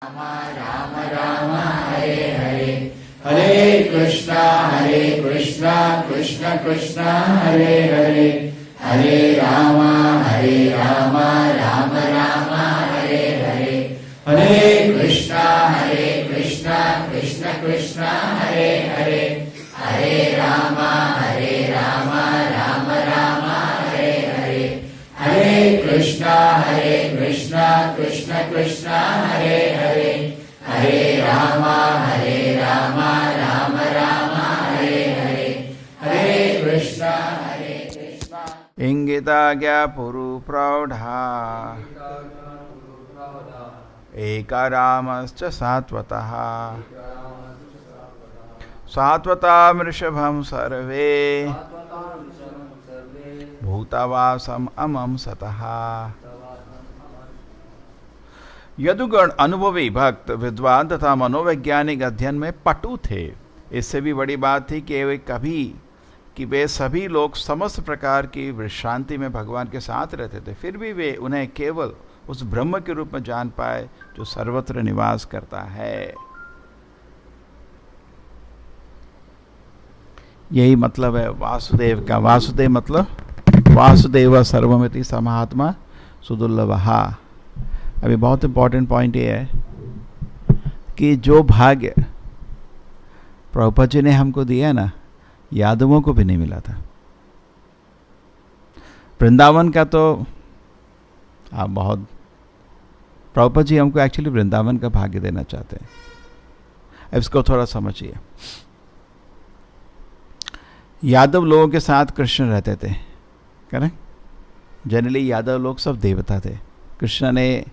राम राम हरे हरे, हरे कृष्णा कृष्ण कृष्ण हरे हरे, हरे राम राम राम हरे हरे, हरे कृष्णा कृष्ण कृष्ण हरे हरे, हरे राम राम राम हरे हरे, हरे कृष्णा कृष्ण कृष्ण हरे हरे, हरे राम राम राम हरे हरे, हरे कृष्णा इंगिता ज्ञा पुरु प्रौढ़ा एका रामश्च सात्वतः सात्वता वृषभं सर्वे भूतावासम अमम सतः। यदुगण अनुभवी भक्त विद्वान तथा मनोवैज्ञानिक अध्ययन में पटु थे। इससे भी बड़ी बात थी कि वे सभी लोग समस्त प्रकार की विश्रांति में भगवान के साथ रहते थे, फिर भी वे उन्हें केवल उस ब्रह्म के रूप में जान पाए जो सर्वत्र निवास करता है। यही मतलब है वासुदेव का। वासुदेव मतलब वासुदेव सर्वमिति समात्मा सुदुर्लभः। अभी बहुत इंपॉर्टेंट पॉइंट ये है कि जो भाग्य प्रभुपाद जी ने हमको दिया ना, यादवों को भी नहीं मिला था। वृंदावन का तो आप बहुत, प्रभुपाद जी हमको एक्चुअली वृंदावन का भाग्य देना चाहते हैं। अब इसको थोड़ा समझिए। यादव लोगों के साथ कृष्ण रहते थे, करेक्ट। जनरली यादव लोग सब देवता थे। कृष्ण ने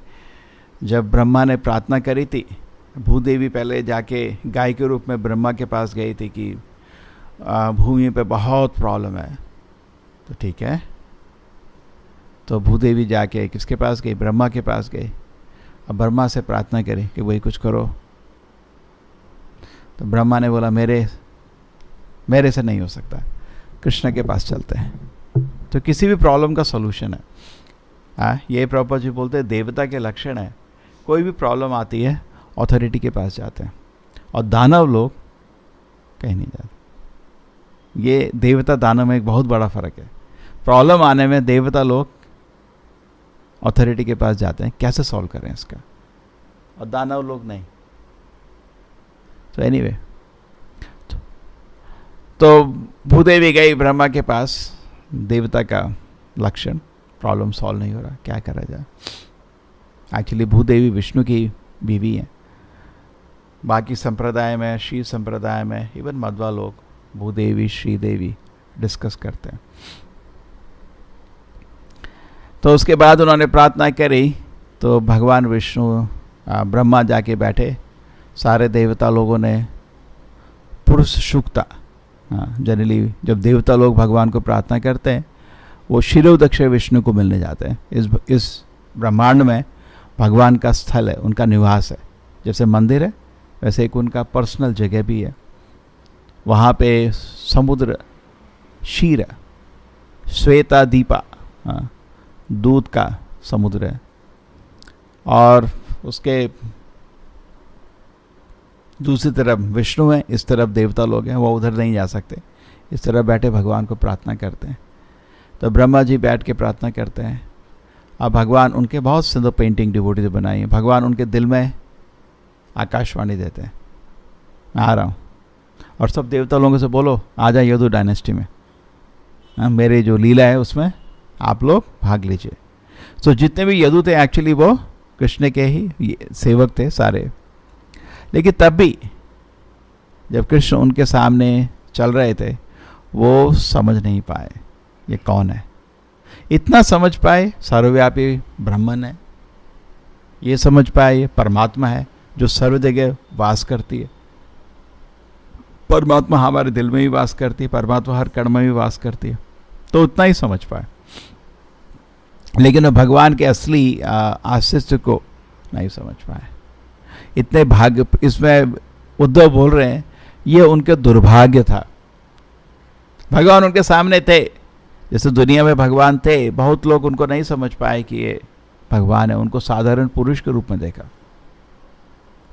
जब ब्रह्मा ने प्रार्थना करी थी, भूदेवी पहले जाके गाय के रूप में ब्रह्मा के पास गई थी कि भूमि पे बहुत प्रॉब्लम है, तो ठीक है। तो भूदेवी जाके किसके पास गई? ब्रह्मा के पास गई। अब ब्रह्मा से प्रार्थना करी कि वही कुछ करो। तो ब्रह्मा ने बोला मेरे से नहीं हो सकता, कृष्ण के पास चलते हैं। तो किसी भी प्रॉब्लम का सॉल्यूशन है। ये प्रभुपाद जी बोलते हैं देवता के लक्षण है। कोई भी प्रॉब्लम आती है अथॉरिटी के पास जाते हैं, और दानव लोग कहीं नहीं जाते। ये देवता दानव में एक बहुत बड़ा फर्क है। प्रॉब्लम आने में देवता लोग अथॉरिटी के पास जाते हैं, कैसे सॉल्व करें इसका, और दानव लोग नहीं। तो एनीवे, तो भूदेवी गई ब्रह्मा के पास, देवता का लक्षण, प्रॉब्लम सॉल्व नहीं हो रहा, क्या करा जाए। एक्चुअली भूदेवी विष्णु की बीवी है। बाकी संप्रदाय में, शिव संप्रदाय में, इवन मध्वा लोग भूदेवी श्रीदेवी डिस्कस करते हैं। तो उसके बाद उन्होंने प्रार्थना करी, तो भगवान विष्णु ब्रह्मा जाके बैठे। सारे देवता लोगों ने पुरुष शुक्ता, जनरली जब देवता लोग भगवान को प्रार्थना करते हैं, वो शिरोदक्ष विष्णु को मिलने जाते हैं। इस ब्रह्मांड में भगवान का स्थल है, उनका निवास है। जैसे मंदिर है, वैसे एक उनका पर्सनल जगह भी है। वहाँ पे समुद्र क्षीर, श्वेता दीपा, दूध का समुद्र है, और उसके दूसरी तरफ विष्णु है, इस तरफ देवता लोग हैं, वो उधर नहीं जा सकते। इस तरफ बैठे भगवान को प्रार्थना करते हैं। तो ब्रह्मा जी बैठ के प्रार्थना करते हैं। अब भगवान उनके बहुत सुंदर पेंटिंग डिवोटी बनाई है। भगवान उनके दिल में आकाशवाणी देते हैं, मैं आ रहा हूँ। और सब देवता लोगों से बोलो आ जाए यदु डायनेस्टी में, मेरे जो लीला है उसमें आप लोग भाग लीजिए। तो जितने भी यदु थे एक्चुअली वो कृष्ण के ही सेवक थे सारे। लेकिन तब भी जब कृष्ण उनके सामने चल रहे थे, वो समझ नहीं पाए ये कौन है। इतना समझ पाए सर्वव्यापी ब्रह्मन है, ये समझ पाए ये परमात्मा है जो सर्व जगह वास करती है। परमात्मा हमारे दिल में भी वास करती है, परमात्मा हर कण में भी वास करती है। तो उतना ही समझ पाए, लेकिन भगवान के असली अस्तित्व को नहीं समझ पाए। इतने भाग्य, इसमें उद्धव बोल रहे हैं ये उनके दुर्भाग्य था। भगवान उनके सामने थे, जैसे दुनिया में भगवान थे, बहुत लोग उनको नहीं समझ पाए कि ये भगवान है, उनको साधारण पुरुष के रूप में देखा।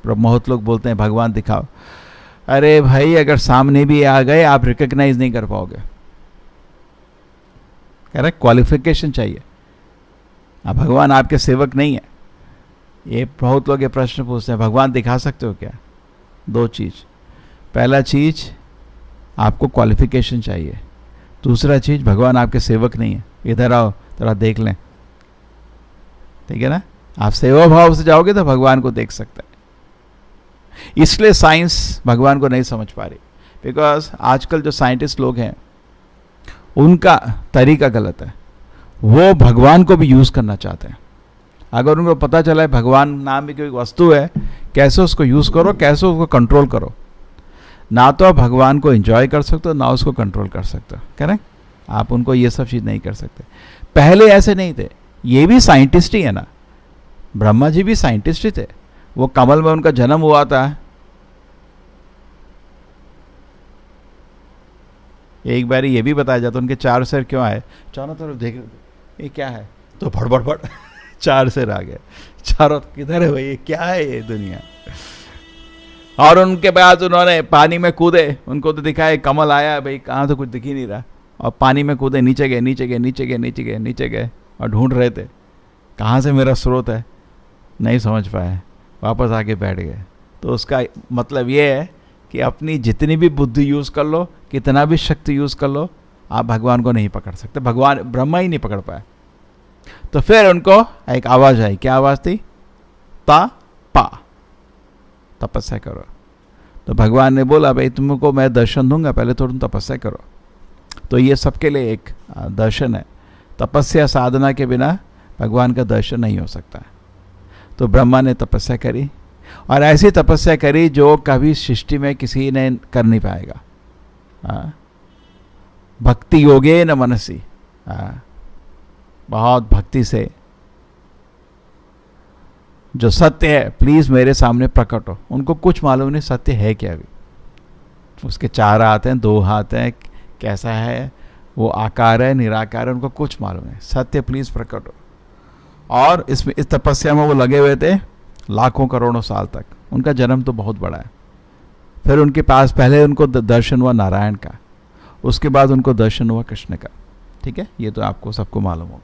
बहुत लोग बोलते हैं भगवान दिखाओ। अरे भाई, अगर सामने भी आ गए आप रिकॉग्नाइज नहीं कर पाओगे। करेक्ट, क्वालिफिकेशन चाहिए। अब भगवान आपके सेवक नहीं है। ये बहुत लोग ये प्रश्न पूछते हैं, भगवान दिखा सकते हो क्या? दो चीज़, पहला चीज़ आपको क्वालिफिकेशन चाहिए, दूसरा चीज़ भगवान आपके सेवक नहीं है। इधर आओ थोड़ा देख लें, ठीक है ना? आप सेवा भाव से जाओगे तो भगवान को देख सकते हैं। इसलिए साइंस भगवान को नहीं समझ पा रही, बिकॉज आजकल जो साइंटिस्ट लोग हैं उनका तरीका गलत है। वो भगवान को भी यूज़ करना चाहते हैं। अगर उनको पता चला है भगवान नाम की कोई वस्तु है, कैसे उसको यूज़ करो, कैसे उसको कंट्रोल करो। ना तो आप भगवान को एंजॉय कर सकते हो, ना उसको कंट्रोल कर सकते हो। करेक्ट, आप उनको ये सब चीज़ नहीं कर सकते। पहले ऐसे नहीं थे, ये भी साइंटिस्ट ही है ना। ब्रह्मा जी भी साइंटिस्ट ही थे। वो कमल में उनका जन्म हुआ था। एक बार ये भी बताया जाता, उनके 4 सिर क्यों आए? चारों तरफ देख, ये क्या है? तो फड़ फड़ फड़ 4 सिर आ गए। चारों किधर है भाई, ये क्या है ये दुनिया? और उनके बाद उन्होंने पानी में कूदे, उनको तो दिखाया कमल आया, भाई कहाँ तो कुछ दिख ही नहीं रहा। और पानी में कूदे, नीचे गए नीचे गए नीचे गए नीचे गए नीचे गए और ढूंढ रहे थे कहाँ से मेरा स्रोत है। नहीं समझ पाए, वापस आके बैठ गए। तो उसका मतलब ये है कि अपनी जितनी भी बुद्धि यूज़ कर लो, कितना भी शक्ति यूज़ कर लो, आप भगवान को नहीं पकड़ सकते। भगवान ब्रह्मा ही नहीं पकड़ पाए। तो फिर उनको एक आवाज़ आई। क्या आवाज़ थी? ता पा, तपस्या करो। तो भगवान ने बोला भाई तुमको मैं दर्शन दूंगा, पहले तो तुम तपस्या करो। तो ये सबके लिए एक दर्शन है। तपस्या साधना के बिना भगवान का दर्शन नहीं हो सकता। तो ब्रह्मा ने तपस्या करी, और ऐसी तपस्या करी जो कभी सृष्टि में किसी ने कर नहीं पाएगा। भक्ति योगे न मनसी, बहुत भक्ति से जो सत्य है प्लीज मेरे सामने प्रकट हो। उनको कुछ मालूम नहीं सत्य है क्या। भी उसके 4 हाथ हैं, 2 हाथ हैं, कैसा है वो, आकार है निराकार है, उनको कुछ मालूम नहीं। सत्य प्लीज प्रकट हो। और इसमें इस तपस्या में वो लगे हुए थे लाखों करोड़ों साल तक। उनका जन्म तो बहुत बड़ा है। फिर उनके पास पहले उनको दर्शन हुआ नारायण का, उसके बाद उनको दर्शन हुआ कृष्ण का। ठीक है, ये तो आपको सबको मालूम होगा।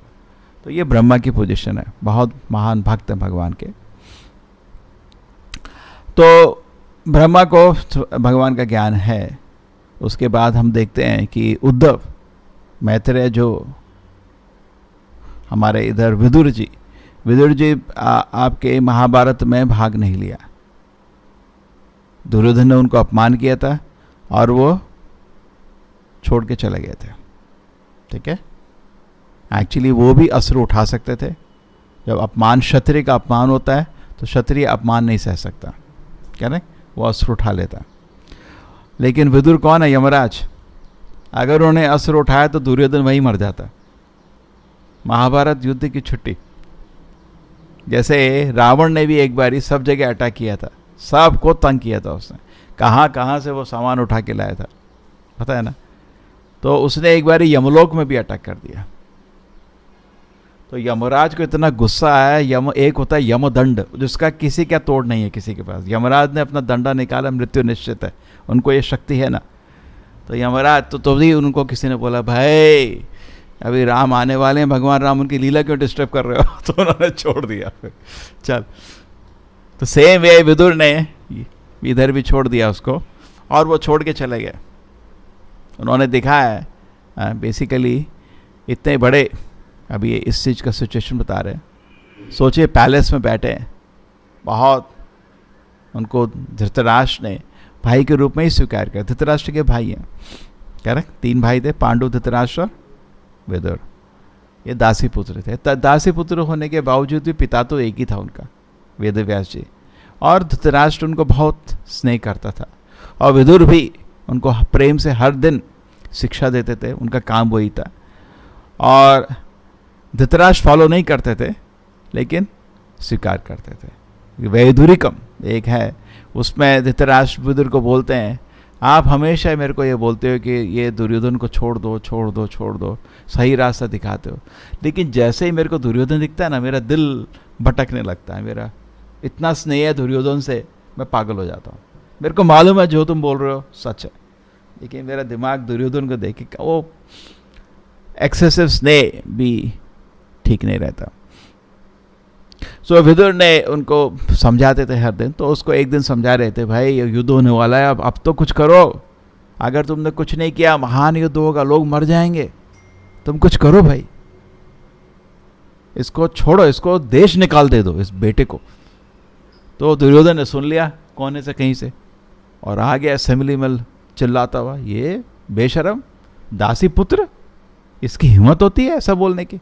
तो ये ब्रह्मा की पोजीशन है, बहुत महान भक्त है भगवान के। तो ब्रह्मा को भगवान का ज्ञान है। उसके बाद हम देखते हैं कि उद्धव, मैत्रेय, जो हमारे इधर विदुर जी आपके महाभारत में भाग नहीं लिया। दुर्योधन ने उनको अपमान किया था और वो छोड़ के चले गए थे। ठीक है, एक्चुअली वो भी अस्त्र उठा सकते थे। जब अपमान, क्षत्रिय का अपमान होता है तो क्षत्रिय अपमान नहीं सह सकता, क्या नहीं, वो अस्त्र उठा लेता। लेकिन विदुर कौन है? यमराज। अगर उन्होंने अस्त्र उठाया तो दुर्योधन वहीं मर जाता। महाभारत युद्ध की छुट्टी। जैसे रावण ने भी एक बारी सब जगह अटैक किया था, सबको तंग किया था उसने, कहाँ कहाँ से वो सामान उठा के लाया था, पता है ना। तो उसने एक बारी यमलोक में भी अटैक कर दिया। तो यमराज को इतना गुस्सा आया। एक होता है यमदंड, जिसका किसी का तोड़ नहीं है किसी के पास। यमराज ने अपना दंडा निकाला, मृत्यु निश्चित है, उनको ये शक्ति है ना। तो यमराज तो भी उनको किसी ने बोला भाई अभी राम आने वाले हैं, भगवान राम उनकी लीला क्यों डिस्टर्ब कर रहे हो? तो उन्होंने छोड़ दिया फिर, चल। तो सेम वे विदुर ने इधर भी छोड़ दिया उसको, और वो छोड़ के चले गए। उन्होंने देखा है बेसिकली इतने बड़े, अभी ये इस चीज़ का सिचुएशन बता रहे हैं। सोचिए पैलेस में बैठे हैं, बहुत उनको धृतराष्ट्र ने भाई के रूप में ही स्वीकार किया। धृतराष्ट्र के भाई हैं, करेक्ट, 3 भाई थे, पांडु, धृतराष्ट्र और विदुर। ये दासी पुत्र थे। दासी पुत्र होने के बावजूद भी पिता तो एक ही था उनका, वेदव्यास जी। और धृतराष्ट्र उनको बहुत स्नेह करता था, और विदुर भी उनको प्रेम से हर दिन शिक्षा देते थे, उनका काम वही था। और धृतराष्ट्र फॉलो नहीं करते थे, लेकिन स्वीकार करते थे। वैदुरिकम एक है, उसमें धृतराष्ट्र विदुर को बोलते हैं आप हमेशा मेरे को ये बोलते हो कि ये दुर्योधन को छोड़ दो छोड़ दो छोड़ दो, सही रास्ता दिखाते हो, लेकिन जैसे ही मेरे को दुर्योधन दिखता है ना, मेरा दिल भटकने लगता है। मेरा इतना स्नेह है दुर्योधन से, मैं पागल हो जाता हूँ। मेरे को मालूम है जो तुम बोल रहे हो सच है, लेकिन मेरा दिमाग दुर्योधन को देख के वो एक्सेसिव स्नेह भी ठीक नहीं रहता। सो विदुर ने उनको समझाते थे हर दिन, तो उसको एक दिन समझा रहे थे, भाई ये युद्ध होने वाला है, अब तो कुछ करो, अगर तुमने कुछ नहीं किया महान युद्ध होगा, लोग मर जाएंगे, तुम कुछ करो भाई, इसको छोड़ो, इसको देश निकाल दे दो इस बेटे को। तो दुर्योधन ने सुन लिया कोने से कहीं से और आ गया असेंबली में चिल्लाता हुआ, ये बेशरम दासी पुत्र, इसकी हिम्मत होती है ऐसा बोलने की।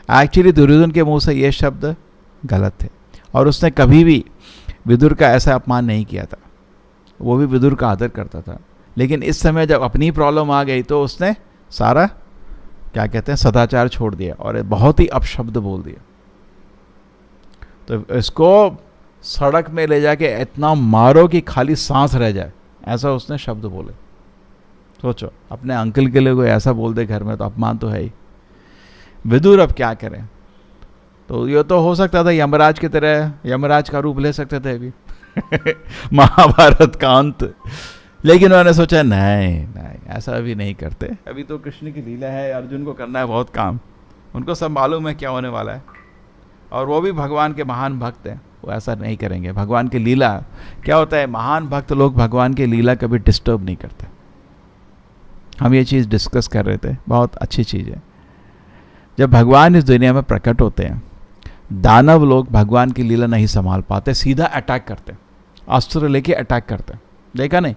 एक्चुअली दुर्योधन के मुंह से ये शब्द गलत थे और उसने कभी भी विदुर का ऐसा अपमान नहीं किया था, वो भी विदुर का आदर करता था। लेकिन इस समय जब अपनी प्रॉब्लम आ गई तो उसने सारा क्या कहते हैं सदाचार छोड़ दिया और बहुत ही अपशब्द बोल दिया। तो इसको सड़क में ले जाके इतना मारो कि खाली सांस रह जाए, ऐसा उसने शब्द बोले। सोचो अपने अंकल के लिए कोई ऐसा बोल दे घर में तो अपमान तो है ही। विदुर अब क्या करें, तो ये तो हो सकता था यमराज की तरह, यमराज का रूप ले सकते थे अभी महाभारत का अंत, लेकिन उन्होंने सोचा नहीं ऐसा अभी नहीं करते, अभी तो कृष्ण की लीला है, अर्जुन को करना है बहुत काम, उनको सब मालूम है क्या होने वाला है, और वो भी भगवान के महान भक्त हैं, वो ऐसा नहीं करेंगे। भगवान की लीला क्या होता है, महान भक्त लोग भगवान की लीला कभी डिस्टर्ब नहीं करते। हम ये चीज़ डिस्कस कर रहे थे, बहुत अच्छी चीज़ है। जब भगवान इस दुनिया में प्रकट होते हैं, दानव लोग भगवान की लीला नहीं संभाल पाते, सीधा अटैक करते, अस्त्र लेके अटैक करते, देखा नहीं,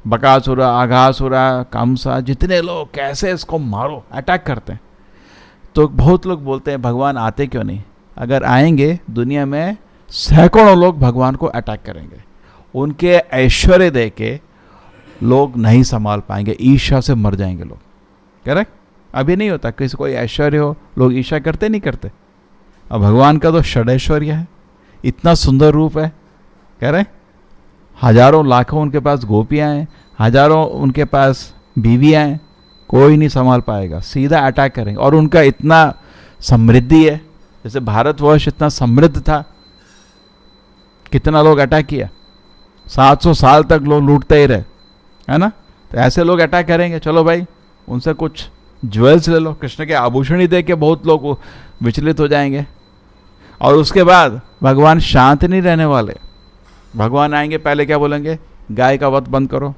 बकासुरा, आघासुरा, कंसा, जितने लोग कैसे इसको मारो, अटैक करते हैं। तो बहुत लोग बोलते हैं भगवान आते क्यों नहीं, अगर आएंगे दुनिया में सैकड़ों लोग भगवान को अटैक करेंगे, उनके ऐश्वर्य देख के लोग नहीं संभाल पाएंगे, ईर्ष्या से मर जाएंगे लोग। करेक्ट, अभी नहीं होता, किसी कोई ऐश्वर्य हो लोग ईर्ष्या करते नहीं करते। अब भगवान का तो षडैश्वर्य है, इतना सुंदर रूप है, कह रहे हजारों लाखों उनके पास गोपियां हैं, हजारों उनके पास बीवियां हैं, कोई नहीं संभाल पाएगा, सीधा अटैक करेंगे। और उनका इतना समृद्धि है, जैसे भारतवर्ष इतना समृद्ध था, कितना लोग अटैक किया, 700 साल तक लोग लूटते ही रहे, है ना। तो ऐसे लोग अटैक करेंगे, चलो भाई उनसे कुछ ज्वेल्स ले लो, कृष्ण के आभूषण ही देख के बहुत लोग विचलित हो जाएंगे। और उसके बाद भगवान शांत नहीं रहने वाले, भगवान आएंगे पहले क्या बोलेंगे, गाय का वध बंद करो,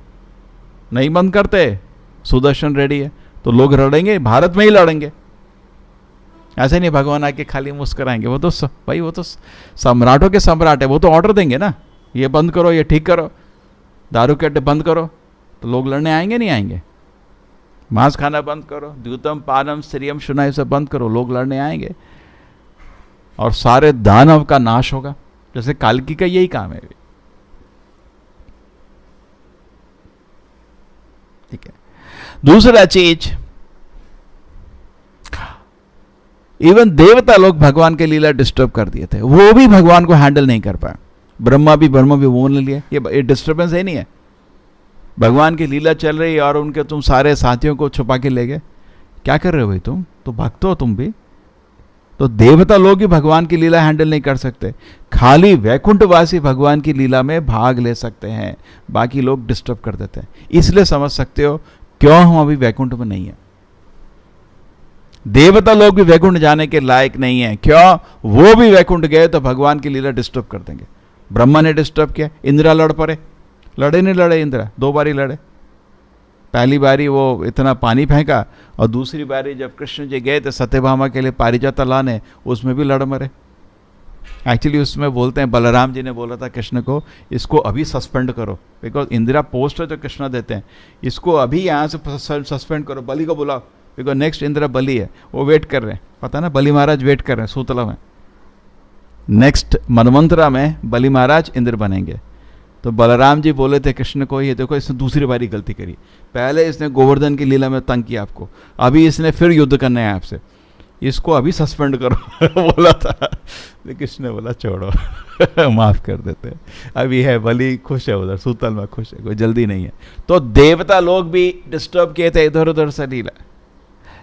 नहीं बंद करते, सुदर्शन रेडी है, तो लोग लड़ेंगे, भारत में ही लड़ेंगे। ऐसे नहीं भगवान आके खाली मुस्कुराएंगे, वो तो भाई वो तो सम्राटों के सम्राट है, वो तो ऑर्डर देंगे ना, ये बंद करो, ये ठीक करो, दारू के अड्डे बंद करो, तो लोग लड़ने आएंगे नहीं आएंगे। मांस खाना बंद करो, द्यूतम पानम स्त्रियम शुनाई से बंद करो, लोग लड़ने आएंगे और सारे दानव का नाश होगा। जैसे काल्की का यही काम है, ठीक है। दूसरा चीज, इवन देवता लोग भगवान के लीला डिस्टर्ब कर दिए थे, वो भी भगवान को हैंडल नहीं कर पाए। ब्रह्मा भी बोलने लिए, ये डिस्टर्बेंस है नहीं है, भगवान की लीला चल रही है और उनके तुम सारे साथियों को छुपा के ले गए, क्या कर रहे हो भाई, तुम तो भक्त हो तुम भी। तो देवता लोग ही भगवान की लीला हैंडल नहीं कर सकते, खाली वैकुंठवासी भगवान की लीला में भाग ले सकते हैं, बाकी लोग डिस्टर्ब कर देते हैं। इसलिए समझ सकते हो क्यों हम अभी वैकुंठ में नहीं है। देवता लोग भी वैकुंठ जाने के लायक नहीं है, क्यों, वो भी वैकुंठ गए तो भगवान की लीला डिस्टर्ब कर देंगे। ब्रह्मा ने डिस्टर्ब किया, इंद्रा लड़ पड़े, लड़े नहीं लड़े, इंद्रा 2 बारी लड़े। पहली बारी वो इतना पानी फेंका और दूसरी बारी जब कृष्ण जी गए थे सत्यभामा के लिए पारिजात लाने, उसमें भी लड़ मरे। एक्चुअली उसमें बोलते हैं बलराम जी ने बोला था कृष्ण को, इसको अभी सस्पेंड करो, बिकॉज इंदिरा पोस्ट है जो कृष्ण देते हैं, इसको अभी यहाँ से सस्पेंड करो, बलि को बुलाओ, बिकॉज नेक्स्ट इंदिरा बलि है, वो वेट कर रहे हैं, पता ना बलि महाराज वेट कर रहे हैं सूतला में, नेक्स्ट मनवंतरा में बलि महाराज इंद्र बनेंगे। तो बलराम जी बोले थे कृष्ण को, ये देखो इसने दूसरी बारी गलती करी, पहले इसने गोवर्धन की लीला में तंग किया आपको, अभी इसने फिर युद्ध करना है आपसे, इसको अभी सस्पेंड करो बोला था। लेकिन कृष्ण ने बोला छोड़ो माफ कर देते हैं, अभी है बलि खुश है, उधर सूतल में खुश है, कोई जल्दी नहीं है। तो देवता लोग भी डिस्टर्ब किए थे इधर उधर से लीला,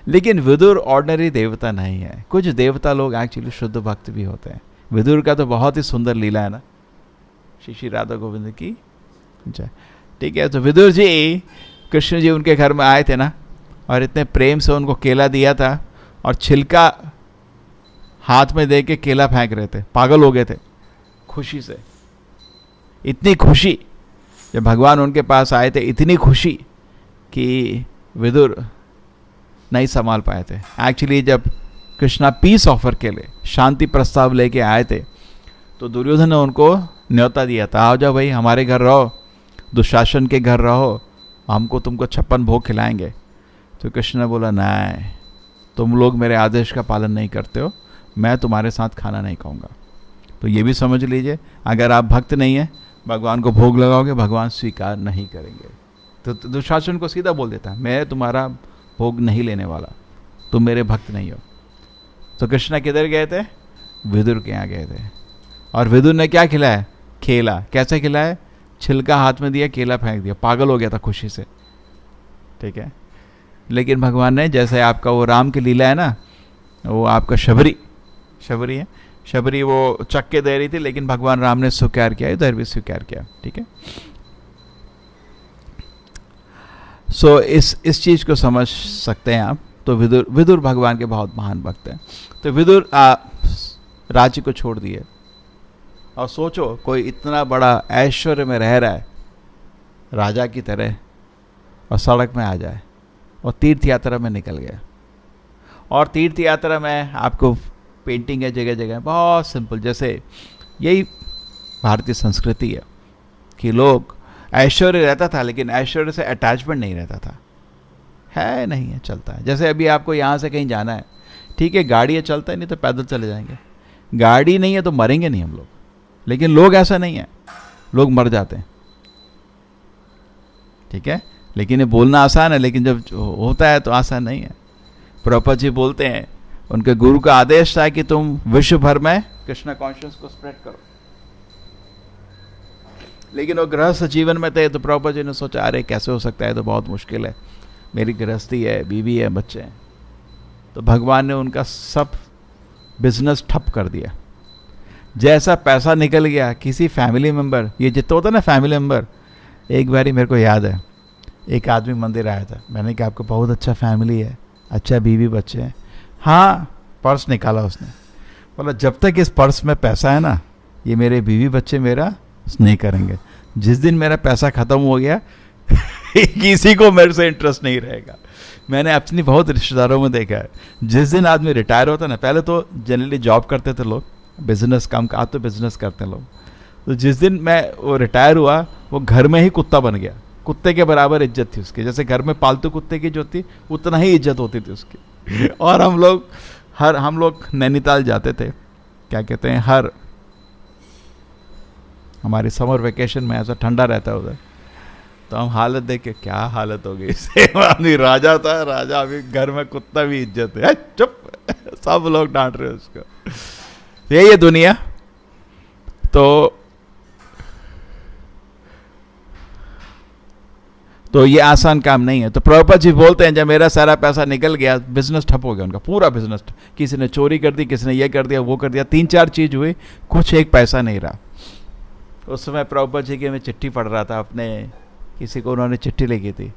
लेकिन विदुर ऑर्डिनरी देवता नहीं है। कुछ देवता लोग एक्चुअली शुद्ध भक्त भी होते हैं। विदुर का तो बहुत ही सुंदर लीला है ना, श्री श्री राधा गोविंद की जय। ठीक है, तो विदुर जी, कृष्ण जी उनके घर में आए थे ना, और इतने प्रेम से उनको केला दिया था, और छिलका हाथ में दे के केला फेंक रहे थे, पागल हो गए थे खुशी से। इतनी खुशी जब भगवान उनके पास आए थे, इतनी खुशी कि विदुर नहीं संभाल पाए थे। एक्चुअली जब कृष्णा पीस ऑफर के लिए शांति प्रस्ताव लेके आए थे, तो दुर्योधन ने उनको न्योता दिया था, आओ जाओ भाई हमारे घर रहो, दुशासन के घर रहो, हमको तुमको 56 भोग खिलाएंगे। तो कृष्ण ने बोला नहीं, तुम लोग मेरे आदेश का पालन नहीं करते हो, मैं तुम्हारे साथ खाना नहीं खाऊंगा। तो ये भी समझ लीजिए, अगर आप भक्त नहीं हैं, भगवान को भोग लगाओगे, भगवान स्वीकार नहीं करेंगे। तो दुशासन को सीधा बोल देता, मैं तुम्हारा भोग नहीं लेने वाला, तुम मेरे भक्त नहीं हो। तो कृष्णा किधर गए थे? विदुर के यहाँ गए थे, और विदुर ने क्या खिलाया? केला। कैसे खिलाया? छिलका हाथ में दिया, केला फेंक दिया, पागल हो गया था खुशी से। ठीक है, लेकिन भगवान ने, जैसे आपका वो राम की लीला है ना, वो आपका शबरी है, शबरी वो चक्के दे रही थी, लेकिन भगवान राम ने स्वीकार किया, इधर भी स्वीकार किया। ठीक है, सो इस चीज को समझ सकते हैं आप। तो विदुर भगवान के बहुत महान भक्त हैं। तो विदुर राज्य को छोड़ दिए, और सोचो कोई इतना बड़ा ऐश्वर्य में रह रहा है राजा की तरह, और सड़क में आ जाए और तीर्थ यात्रा में निकल गया। और तीर्थ यात्रा में आपको पेंटिंग है जगह जगह, बहुत सिंपल, जैसे यही भारतीय संस्कृति है कि लोग, ऐश्वर्य रहता था लेकिन ऐश्वर्य से अटैचमेंट नहीं रहता था, है नहीं है, चलता है। जैसे अभी आपको यहाँ से कहीं जाना है, ठीक है, गाड़ी है, चलता है, नहीं तो पैदल चले जाएंगे। गाड़ी नहीं है तो मरेंगे नहीं हम लोग, लेकिन लोग ऐसा नहीं है, लोग मर जाते हैं। ठीक है, लेकिन ये बोलना आसान है, लेकिन जब होता है तो आसान नहीं है। प्रभुपाद जी बोलते हैं, उनके गुरु का आदेश था कि तुम विश्व भर में कृष्णा कॉन्शियस को स्प्रेड करो, लेकिन वो गृहस्थ जीवन में थे। तो प्रभुपाद जी ने सोचा, अरे कैसे हो सकता है, तो बहुत मुश्किल है, मेरी गृहस्थी है, बीवी है, बच्चे हैं। तो भगवान ने उनका सब बिजनेस ठप कर दिया। जैसा पैसा निकल गया, किसी फैमिली मेंबर, ये जितना होता है ना फैमिली मेंबर, एक बारी मेरे को याद है, एक आदमी मंदिर आया था, मैंने कहा आपको बहुत अच्छा फैमिली है, अच्छा बीवी बच्चे हैं। हाँ, पर्स निकाला उसने, बोला जब तक इस पर्स में पैसा है ना, ये मेरे बीवी बच्चे मेरा नहीं करेंगे। जिस दिन मेरा पैसा खत्म हो गया किसी को मेरे से इंटरेस्ट नहीं रहेगा। मैंने अपनी बहुत रिश्तेदारों में देखा है, जिस दिन आदमी रिटायर होता है ना, पहले तो जनरली जॉब करते थे लोग, बिजनेस काम का, तो बिजनेस करते हैं लोग। तो जिस दिन मैं वो रिटायर हुआ, वो घर में ही कुत्ता बन गया, कुत्ते के बराबर इज्जत थी उसकी। जैसे घर में पालतू कुत्ते की जो थी, उतना ही इज्जत होती थी उसकी। और हम लोग नैनीताल जाते थे, क्या कहते हैं, हर हमारी समर वेकेशन में, ऐसा ठंडा रहता है उधर, तो हम हालत देख के, क्या हालत हो गई, सेवानी राजा था, राजा अभी घर में कुत्ता भी इज्जत है, चुप, सब लोग डांट रहे उसको। यही है दुनिया। तो ये आसान काम नहीं है। तो प्रभुपाद जी बोलते हैं, जब मेरा सारा पैसा निकल गया, बिजनेस ठप हो गया उनका, पूरा बिजनेस। किसी ने चोरी कर दी, किसी ने ये कर दिया, वो कर दिया, 3-4 चीज हुई, कुछ एक पैसा नहीं रहा। उस समय प्रभुपाद जी की मैं चिट्ठी पढ़ रहा था, अपने किसी को उन्होंने चिट्ठी लिखी थी,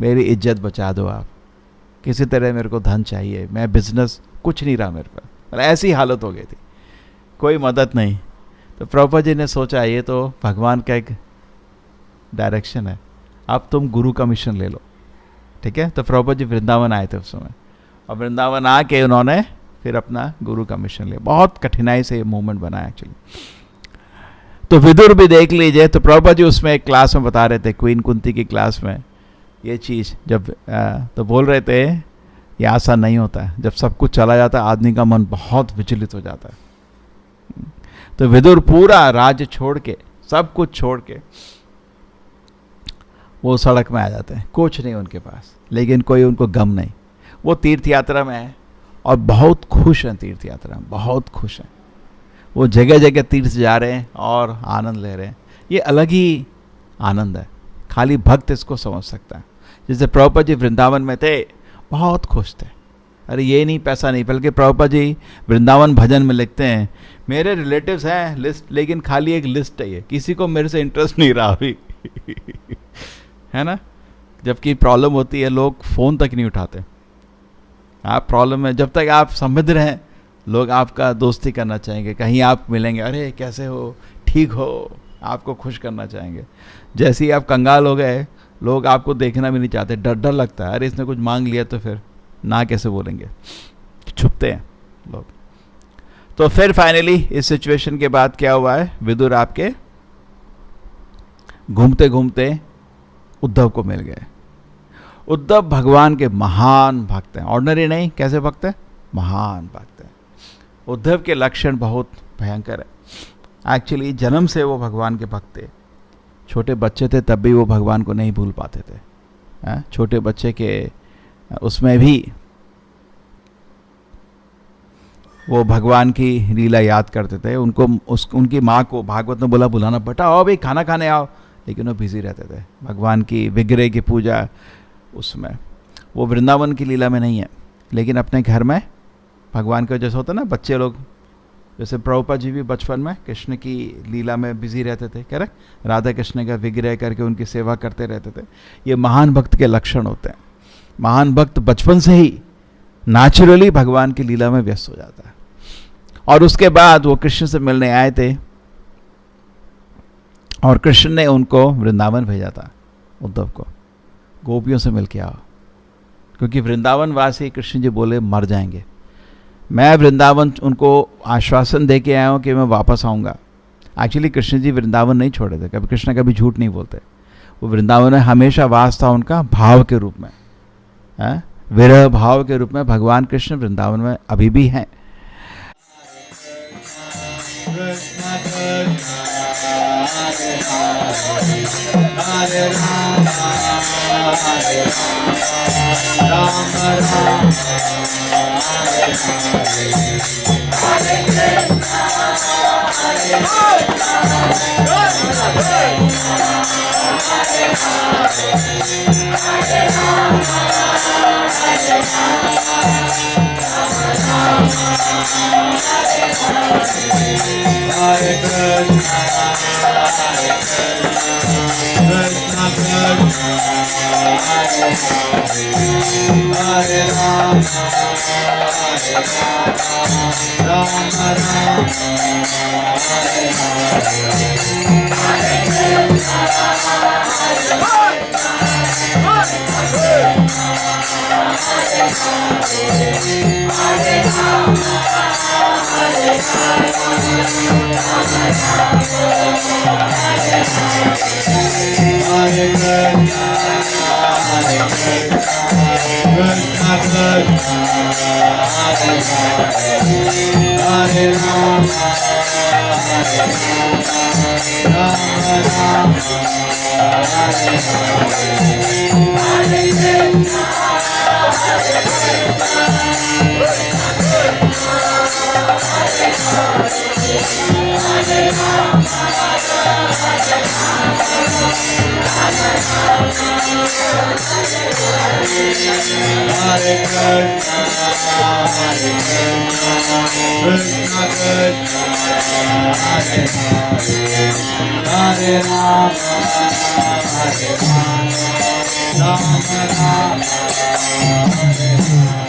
मेरी इज्जत बचा दो आप, किसी तरह मेरे को धन चाहिए, मैं बिजनेस कुछ नहीं रहा मेरे पास, मतलब ऐसी हालत हो गई थी, कोई मदद नहीं। तो प्रभुपाद जी ने सोचा, ये तो भगवान का एक डायरेक्शन है, अब तुम गुरु का मिशन ले लो। ठीक है, तो प्रभुपाद जी वृंदावन आए थे उस समय, और वृंदावन आके उन्होंने फिर अपना गुरु का मिशन लिया। बहुत कठिनाई से ये मूवमेंट बना एक्चुअली। तो विदुर भी देख लीजिए, तो प्रभुपाद जी उसमें एक क्लास में बता रहे थे, क्वीन कुंती की क्लास में, ये चीज़ जब तो बोल रहे थे, ये आसान नहीं होता है, जब सब कुछ चला जाता है आदमी का मन बहुत विचलित हो जाता है। तो विदुर पूरा राज्य छोड़ के, सब कुछ छोड़ के वो सड़क में आ जाते हैं, कुछ नहीं उनके पास, लेकिन कोई उनको गम नहीं। वो तीर्थ यात्रा में है और बहुत खुश हैं, तीर्थ यात्रा में बहुत खुश हैं, वो जगह जगह तीर्थ जा रहे हैं और आनंद ले रहे हैं। ये अलग ही आनंद है, खाली भक्त इसको समझ सकता है। जैसे प्रभुपाद जी वृंदावन में थे, बहुत खुश थे, अरे ये नहीं, पैसा नहीं। बल्कि प्रभुपाद जी वृंदावन भजन में लिखते हैं, मेरे रिलेटिव्स हैं लिस्ट, लेकिन खाली एक लिस्ट है, ये किसी को मेरे से इंटरेस्ट नहीं रहा अभी है ना। जबकि प्रॉब्लम होती है, लोग फ़ोन तक नहीं उठाते। आप प्रॉब्लम है, जब तक आप समझ रहे हैं, लोग आपका दोस्ती करना चाहेंगे, कहीं आप मिलेंगे, अरे कैसे हो, ठीक हो, आपको खुश करना चाहेंगे। जैसे ही आप कंगाल हो गए, लोग आपको देखना भी नहीं चाहते, डर डर लगता है, अरे इसने कुछ मांग लिया तो फिर ना कैसे बोलेंगे, छुपते हैं लोग। तो फिर फाइनली इस सिचुएशन के बाद क्या हुआ है, विदुर आपके घूमते घूमते उद्धव को मिल गए। उद्धव भगवान के महान भक्त हैं, ऑर्डिनरी नहीं, कैसे भक्त हैं, महान भक्त हैं। उद्धव के लक्षण बहुत भयंकर है। एक्चुअली जन्म से वो भगवान के भक्त थे। छोटे बच्चे थे तब भी वो भगवान को नहीं भूल पाते थे। छोटे बच्चे के उसमें भी वो भगवान की लीला याद करते थे। उनकी माँ को भागवत में बोला, बुलाना, बेटा आओ भाई खाना खाने आओ, लेकिन वो बिजी रहते थे भगवान की विग्रह की पूजा उसमें। वो वृंदावन की लीला में नहीं है, लेकिन अपने घर में भगवान के, जैसे होता है ना बच्चे लोग, जैसे प्रभुपाद जी भी बचपन में कृष्ण की लीला में बिजी रहते थे, कह रहे राधा कृष्ण का विग्रह करके उनकी सेवा करते रहते थे। ये महान भक्त के लक्षण होते हैं। महान भक्त बचपन से ही नेचुरली भगवान की लीला में व्यस्त हो जाता है। और उसके बाद वो कृष्ण से मिलने आए थे और कृष्ण ने उनको वृंदावन भेजा था, उद्धव को, गोपियों से मिल के आओ, क्योंकि वृंदावन वासी कृष्ण जी बोले मर जाएंगे। मैं वृंदावन उनको आश्वासन दे के आया हूँ कि मैं वापस आऊँगा। एक्चुअली कृष्ण जी वृंदावन नहीं छोड़े थे, कभी कृष्ण कभी झूठ नहीं बोलते। वो वृंदावन में हमेशा वास था उनका भाव के रूप में, विरह भाव के रूप में भगवान कृष्ण वृंदावन में अभी भी हैं। Hare Rama, Hare Rama, Rama Rama, Rama, Rama, Rama,